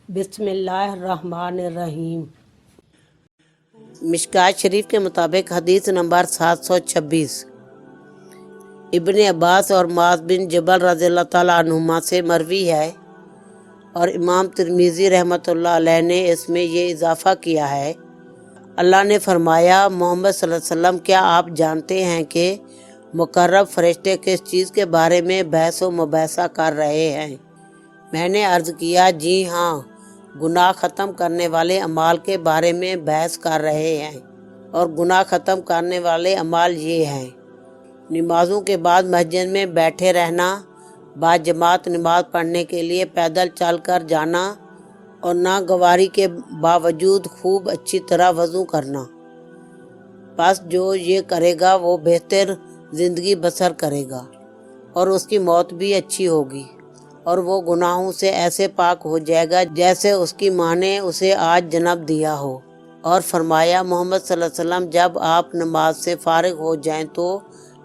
بسم اللہ الرحمن الرحیم۔ مشکات شریف کے مطابق حدیث نمبر 726 ابن عباس اور معاذ بن جبل رضی اللہ تعالیٰ عنہما سے مروی ہے، اور امام ترمذی رحمۃ اللہ علیہ نے اس میں یہ اضافہ کیا ہے۔ اللہ نے فرمایا، محمد صلی اللہ علیہ وسلم، کیا آپ جانتے ہیں کہ مقرب فرشتے کس چیز کے بارے میں بحث و مباحثہ کر رہے ہیں؟ میں نے عرض کیا، جی ہاں، گناہ ختم کرنے والے اعمال کے بارے میں بحث کر رہے ہیں، اور گناہ ختم کرنے والے اعمال یہ ہیں: نمازوں کے بعد مسجد میں بیٹھے رہنا، باجماعت نماز پڑھنے کے لیے پیدل چل کر جانا، اور ناگواری کے باوجود خوب اچھی طرح وضو کرنا۔ پس جو یہ کرے گا وہ بہتر زندگی بسر کرے گا، اور اس کی موت بھی اچھی ہوگی، اور وہ گناہوں سے ایسے پاک ہو جائے گا جیسے اس کی ماں نے اسے آج جنم دیا ہو۔ اور فرمایا، محمد صلی اللہ علیہ وسلم، جب آپ نماز سے فارغ ہو جائیں تو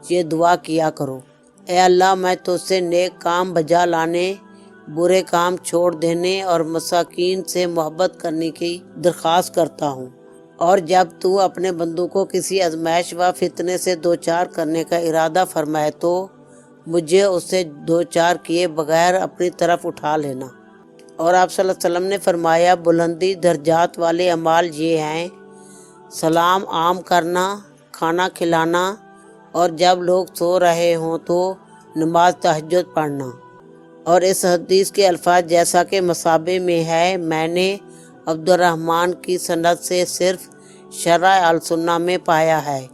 یہ دعا کیا کرو: اے اللہ، میں تجھ سے نیک کام بجا لانے، برے کام چھوڑ دینے اور مساکین سے محبت کرنے کی درخواست کرتا ہوں۔ اور جب تو اپنے بندوں کو کسی آزمائش و فتنے سے دوچار کرنے کا ارادہ فرمائے تو مجھے اس سے دوچار کیے بغیر اپنی طرف اٹھا لینا۔ اور آپ صلی اللہ علیہ وسلم نے فرمایا، بلندی درجات والے اعمال یہ ہیں: سلام عام کرنا، کھانا کھلانا، اور جب لوگ سو رہے ہوں تو نماز تہجد پڑھنا۔ اور اس حدیث کے الفاظ جیسا کہ مصابیح میں ہے، میں نے عبد الرحمن کی سند سے صرف شرح السنہ میں پایا ہے۔